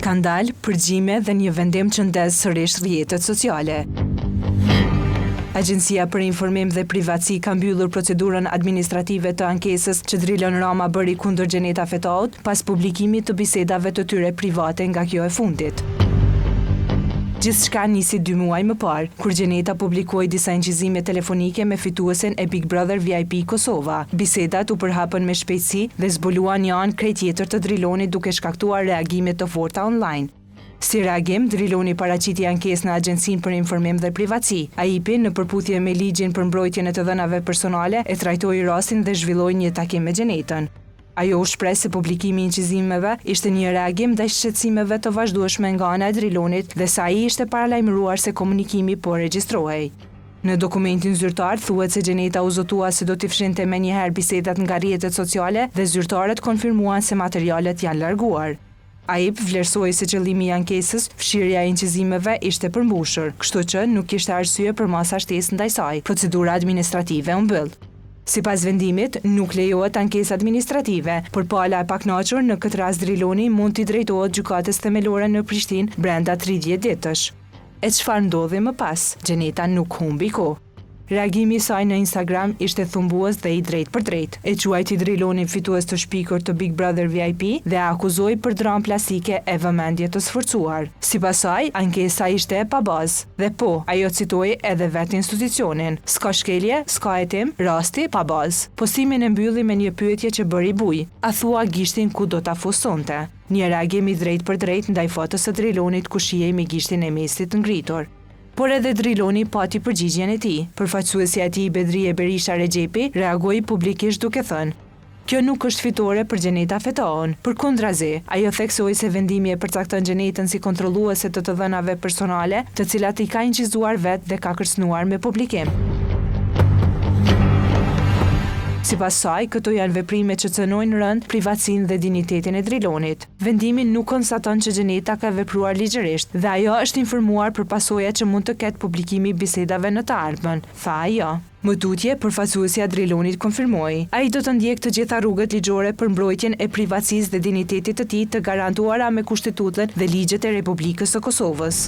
Skandal, përgjime dhe një vendim që ndez sërish rrjetet sociale. Agjencia për Informim dhe Privatësi ka mbyllur procedurën administrative të ankesës që Drilon Rama bëri kundër Gjeneta Fetaut pas publikimit të bisedave të tyre private nga kjo e fundit. Gjithçka nisi 2 muaj më parë, kur Gjeneta publikoi disa inqizime telefonike me fituesen e Big Brother VIP Kosova. Bisedat u përhapën me shpejtësi dhe zbuluan një anë krejt tjetër të Drilonit duke shkaktuar reagime të forta online. Si reagim, Driloni paraqiti ankesë në Agjencinë për Informim dhe Privatësi. AIP në përputhje me ligjin për mbrojtjen e të dhënave personale e trajtoi rastin dhe zhvilloi një takim me Gjenetën. Ajo u shpreh se publikimi i inqizimeve ishte një reagim ndaj shqetësimeve të vazhdueshme nga ana e Drilonit dhe sa ai ishte paralajmëruar se komunikimi po regjistrohej. Në dokumentin zyrtar thuhet se Gjeneta u zotua se do t'i fshinte menjëherë bisedat nga rrjetet sociale dhe zyrtarët konfirmuan se materialet janë larguar. AIP vlerësoi se qëllimi i ankesës, fshirja e inqizimeve, ishte përmbushur, kështu që nuk kishte arsye për masa shtesë ndaj saj. Procedura administrative u mbyll. Sipas vendimit, nuk lejohet ankesë administrative, por pala e pakënaqur në këtë rast Driloni mund t'i drejtohet gjykatës themelore në Prishtinë brenda 30 ditësh. E çfarë ndodhi më pas? Gjeneta nuk humbi kohë. Reagimi i saj në Instagram ishte thumbues dhe i drejtë për drejtë. E quajti Drilonin fitues të shpikur të Big Brother VIP dhe akuzoi për dramë plastike e vëmendje të sforcuar. Sipas saj, ankesa ishte e pabazë. Dhe po, ajo citoi edhe vetë institucionin. S'ka shkelje, s'ka hetim, rasti pa bazë. Postimin e mbylli me një pyetje që bëri buj. A thua gishtin ku do ta fusonte? Një reagim i drejtë për drejtë ndaj fotës së Drilonit ku shihej me gishtin e mesit ngritur. Por edhe Driloni pati përgjigjen e tij. Përfaqësuesi i tij Bedrije Berisha Rexhepi reagoi publikisht duke thënë: "Kjo nuk është fitore për Gjeneta Fetaon. Përkundrazi, ajo theksoi se vendimi e përcakton Gjenetën si kontrolluese të dhënave personale, të cilat i ka inqizuar vetë dhe ka kërcënuar me publikim." Sipas saj, këto janë veprime që cënojnë rënd privatësinë dhe dinjitetin e Drilonit. Vendimi nuk konstaton që Gjeneta ka vepruar ligjërisht dhe ajo është informuar për pasojat që mund të ketë publikimi i bisedave në të ardhmen, tha ajo. Më tutje, përfaqësuesja Drilonit konfirmoi: ai do të ndjek të gjitha rrugët ligjore për mbrojtjen e privatësisë dhe dinjitetit të tij të garantuara me Kushtetutën dhe ligjet e Republikës së Kosovës.